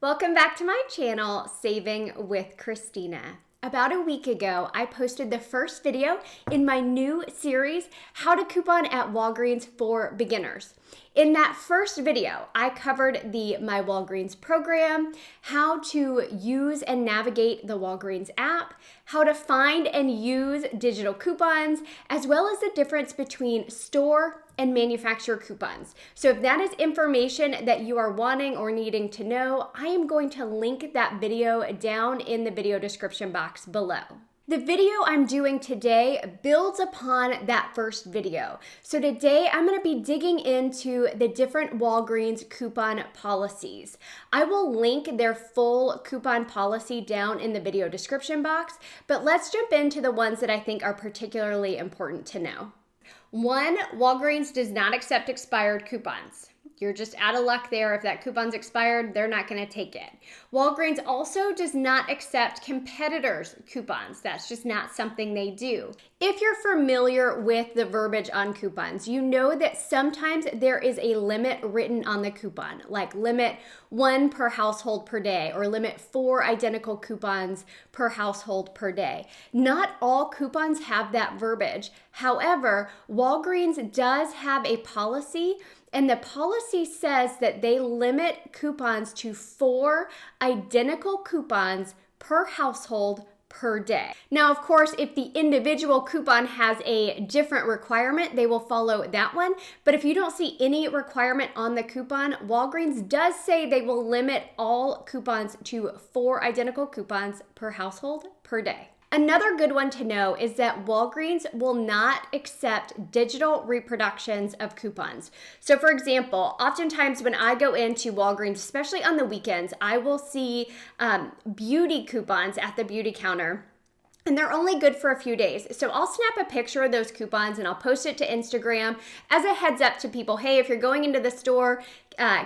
Welcome back to my channel, Saving with Christina. About a week ago, I posted the first video in my new series, How to Coupon at Walgreens for Beginners. In that first video, I covered the My Walgreens program, how to use and navigate the Walgreens app, how to find and use digital coupons, as well as the difference between store and manufacturer coupons. So if that is information that you are wanting or needing to know, I am going to link that video down in the video description box below. The video I'm doing today builds upon that first video. So today I'm going to be digging into the different Walgreens coupon policies. I will link their full coupon policy down in the video description box, but let's jump into the ones that I think are particularly important to know. 1, Walgreens does not accept expired coupons. You're just out of luck there. If that coupon's expired, they're not going to take it. Walgreens also does not accept competitors' coupons. That's just not something they do. If you're familiar with the verbiage on coupons, you know that sometimes there is a limit written on the coupon, like limit 1 per household per day or limit 4 identical coupons per household per day. Not all coupons have that verbiage. However, Walgreens does have a policy, and the policy says that they limit coupons to 4 identical coupons per household per day. Now, of course, if the individual coupon has a different requirement, they will follow that one. But if you don't see any requirement on the coupon, Walgreens does say they will limit all coupons to 4 identical coupons per household per day. Another good one to know is that Walgreens will not accept digital reproductions of coupons. So for example, oftentimes when I go into Walgreens, especially on the weekends, I will see beauty coupons at the beauty counter. And they're only good for a few days. So I'll snap a picture of those coupons and I'll post it to Instagram as a heads up to people. Hey, if you're going into the store,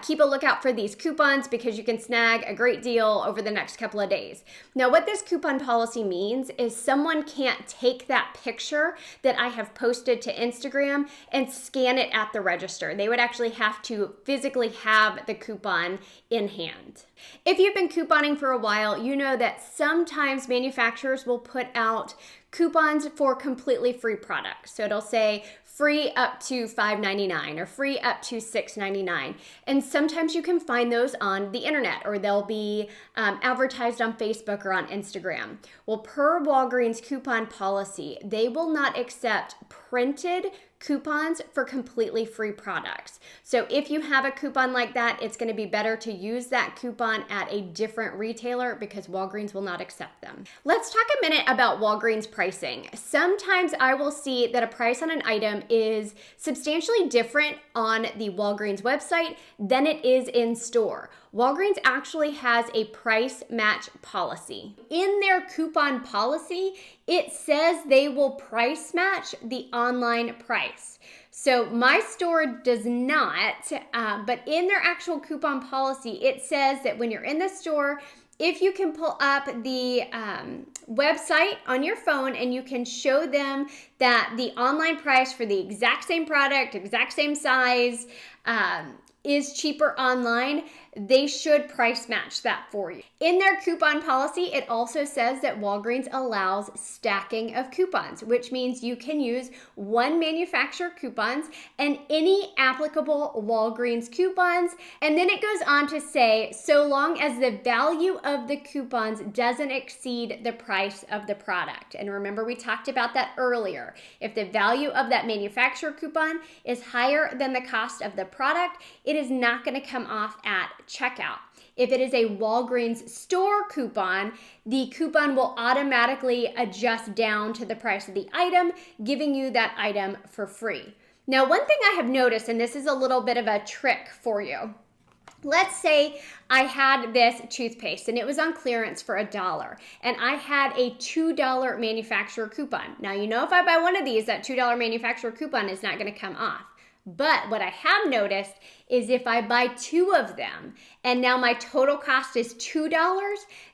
keep a lookout for these coupons because you can snag a great deal over the next couple of days. Now, what this coupon policy means is someone can't take that picture that I have posted to Instagram and scan it at the register. They would actually have to physically have the coupon in hand. If you've been couponing for a while, you know that sometimes manufacturers will put out coupons for completely free products. So it'll say free up to $5.99 or free up to $6.99. And sometimes you can find those on the internet or they'll be advertised on Facebook or on Instagram. Well, per Walgreens coupon policy, they will not accept printed coupons for completely free products. So if you have a coupon like that, it's going to be better to use that coupon at a different retailer because Walgreens will not accept them. Let's talk a minute about Walgreens pricing. Sometimes I will see that a price on an item is substantially different on the Walgreens website than it is in store. Walgreens actually has a price match policy. In their coupon policy, it says they will price match the online price. So my store does not, but in their actual coupon policy, it says that when you're in the store, if you can pull up the website on your phone and you can show them that the online price for the exact same product, exact same size, is cheaper online, they should price match that for you. In their coupon policy, it also says that Walgreens allows stacking of coupons, which means you can use 1 manufacturer coupons and any applicable Walgreens coupons. And then it goes on to say, so long as the value of the coupons doesn't exceed the price of the product. And remember, we talked about that earlier. If the value of that manufacturer coupon is higher than the cost of the product, it is not going to come off at checkout. If it is a Walgreens store coupon, the coupon will automatically adjust down to the price of the item, giving you that item for free. Now, one thing I have noticed, and this is a little bit of a trick for you. Let's say I had this toothpaste and it was on clearance for $1 and I had a $2 manufacturer coupon. Now, you know, if I buy one of these, that $2 manufacturer coupon is not going to come off. But what I have noticed is if I buy 2 of them and now my total cost is $2,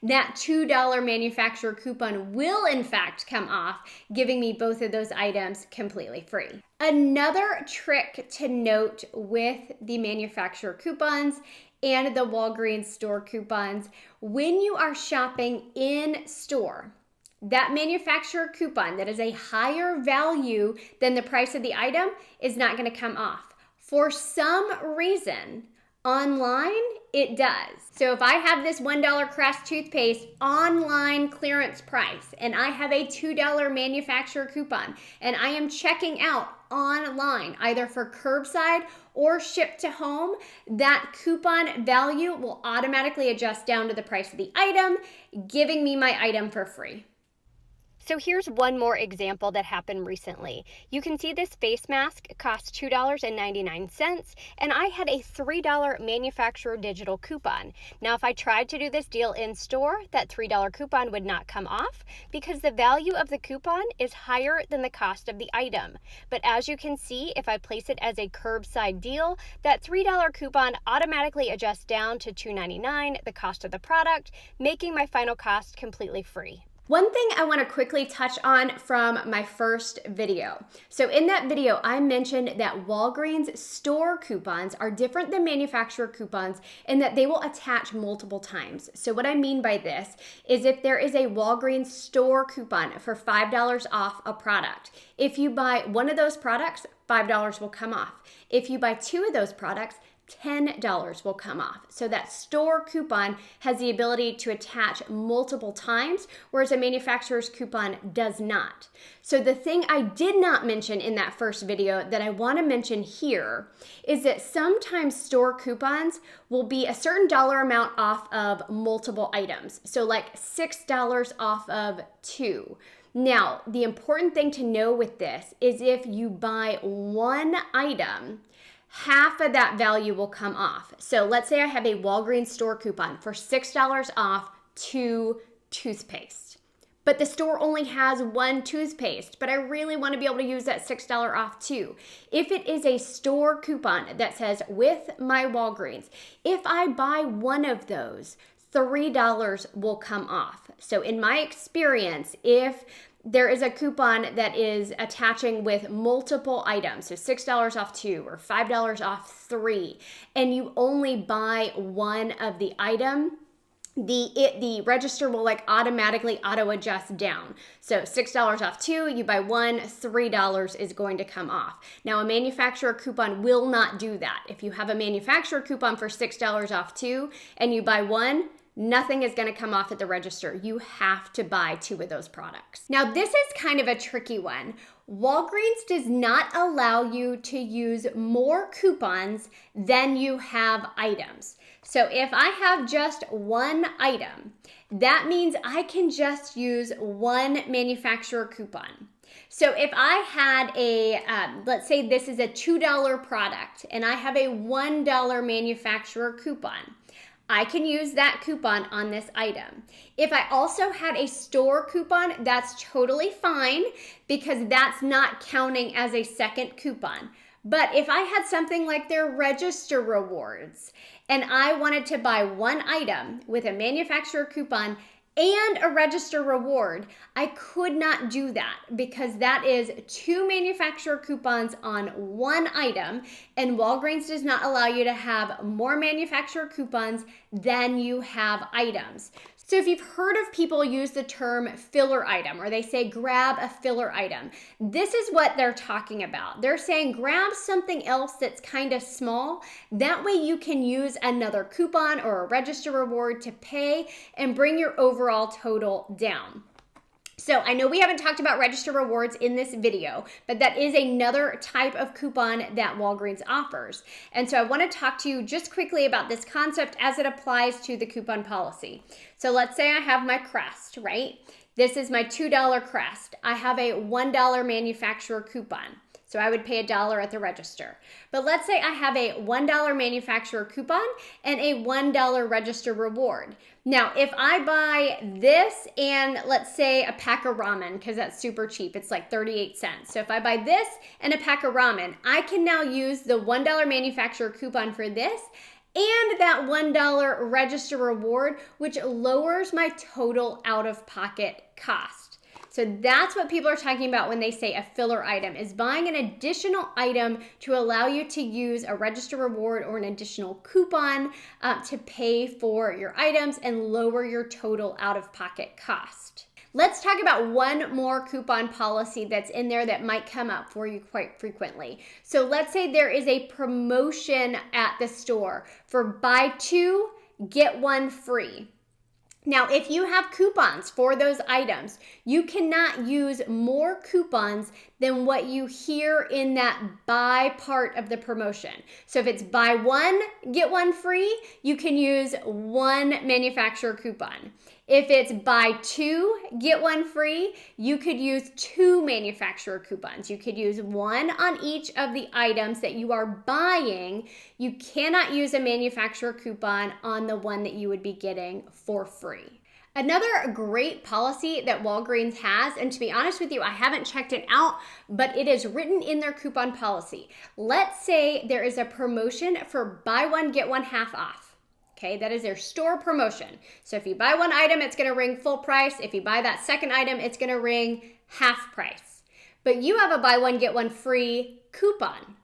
that $2 manufacturer coupon will in fact come off, giving me both of those items completely free. Another trick to note with the manufacturer coupons and the Walgreens store coupons. When you are shopping in store, that manufacturer coupon that is a higher value than the price of the item is not going to come off. For some reason, online, it does. So if I have this $1 Crest toothpaste online clearance price and I have a $2 manufacturer coupon and I am checking out online, either for curbside or ship to home, that coupon value will automatically adjust down to the price of the item, giving me my item for free. So here's one more example that happened recently. You can see this face mask cost $2.99, and I had a $3 manufacturer digital coupon. Now, if I tried to do this deal in store, that $3 coupon would not come off because the value of the coupon is higher than the cost of the item. But as you can see, if I place it as a curbside deal, that $3 coupon automatically adjusts down to $2.99, the cost of the product, making my final cost completely free. One thing I want to quickly touch on from my first video. So in that video, I mentioned that Walgreens store coupons are different than manufacturer coupons in that they will attach multiple times. So what I mean by this is if there is a Walgreens store coupon for $5 off a product, if you buy one of those products, $5 will come off. If you buy two of those products, $10 will come off. So that store coupon has the ability to attach multiple times, whereas a manufacturer's coupon does not. So the thing I did not mention in that first video that I want to mention here is that sometimes store coupons will be a certain dollar amount off of multiple items. So like $6 off of 2. Now, the important thing to know with this is if you buy one item, half of that value will come off. So let's say I have a Walgreens store coupon for $6 off 2 toothpaste. But the store only has 1 toothpaste, but I really want to be able to use that $6 off 2. If it is a store coupon that says with my Walgreens, if I buy one of those, $3 will come off. So in my experience, if there is a coupon that is attaching with multiple items, so $6 off 2 or $5 off 3, and you only buy one of the item, the register will like automatically auto adjust down. So $6 off 2, you buy one, $3 is going to come off. Now a manufacturer coupon will not do that. If you have a manufacturer coupon for $6 off 2 and you buy one, nothing is going to come off at the register. You have to buy 2 of those products. Now, this is kind of a tricky one. Walgreens does not allow you to use more coupons than you have items. So if I have just one item, that means I can just use one manufacturer coupon. So if I had a, let's say this is a $2 product and I have a $1 manufacturer coupon, I can use that coupon on this item. If I also had a store coupon, that's totally fine because that's not counting as a second coupon. But if I had something like their register rewards and I wanted to buy one item with a manufacturer coupon and a register reward, I could not do that because that is 2 manufacturer coupons on one item, and Walgreens does not allow you to have more manufacturer coupons than you have items. So if you've heard of people use the term filler item, or they say grab a filler item, this is what they're talking about. They're saying grab something else that's kind of small. That way you can use another coupon or a register reward to pay and bring your overall total down. So I know we haven't talked about register rewards in this video, but that is another type of coupon that Walgreens offers. And so I want to talk to you just quickly about this concept as it applies to the coupon policy. So let's say I have my Crest, right? This is my $2 Crest. I have a $1 manufacturer coupon. So I would pay $1 at the register. But let's say I have a $1 manufacturer coupon and a $1 register reward. Now, if I buy this and let's say a pack of ramen, because that's super cheap, it's like 38 cents. So if I buy this and a pack of ramen, I can now use the $1 manufacturer coupon for this and that $1 register reward, which lowers my total out-of-pocket cost. So that's what people are talking about when they say a filler item, is buying an additional item to allow you to use a register reward or an additional coupon to pay for your items and lower your total out-of-pocket cost. Let's talk about one more coupon policy that's in there that might come up for you quite frequently. So let's say there is a promotion at the store for buy two, get one free. Now, if you have coupons for those items, you cannot use more coupons than what you hear in that buy part of the promotion. So if it's buy one, get one free, you can use one manufacturer coupon. If it's buy two, get one free, you could use two manufacturer coupons. You could use one on each of the items that you are buying. You cannot use a manufacturer coupon on the one that you would be getting for free. Another great policy that Walgreens has, and to be honest with you, I haven't checked it out, but it is written in their coupon policy. Let's say there is a promotion for buy one, get one half off. Okay, that is their store promotion. So if you buy one item, it's gonna ring full price. If you buy that second item, it's gonna ring half price. But you have a buy one, get one free coupon.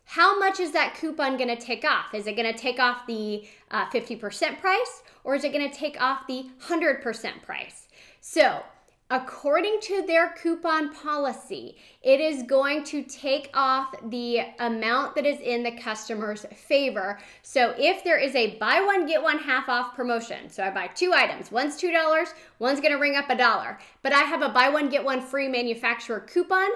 How much is that coupon gonna take off? Is it gonna take off the 50% price, or is it gonna take off the 100% price? So, according to their coupon policy, it is going to take off the amount that is in the customer's favor. So if there is a buy one, get one half off promotion, so I buy two items, one's $2, one's gonna ring up $1, but I have a buy one, get one free manufacturer coupon,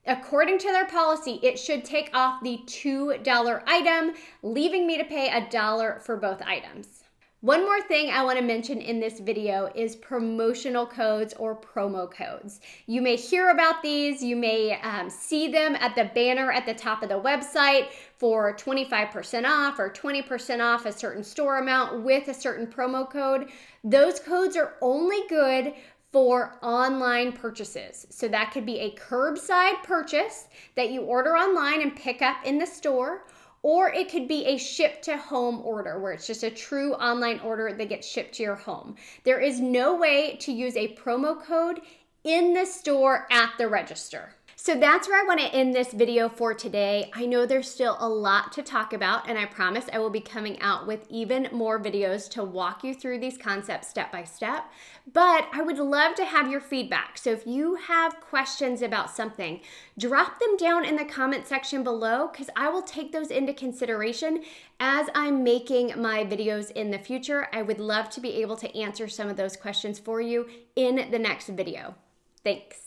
according to their policy, it should take off the $2 item, leaving me to pay $1 for both items. One more thing I want to mention in this video is promotional codes or promo codes. You may hear about these, you may see them at the banner at the top of the website for 25% off or 20% off a certain store amount with a certain promo code. Those codes are only good for online purchases. So that could be a curbside purchase that you order online and pick up in the store, or it could be a ship to home order where it's just a true online order that gets shipped to your home. There is no way to use a promo code in the store at the register. So that's where I want to end this video for today. I know there's still a lot to talk about, and I promise I will be coming out with even more videos to walk you through these concepts step by step, but I would love to have your feedback. So if you have questions about something, drop them down in the comment section below, because I will take those into consideration as I'm making my videos in the future. I would love to be able to answer some of those questions for you in the next video. Thanks.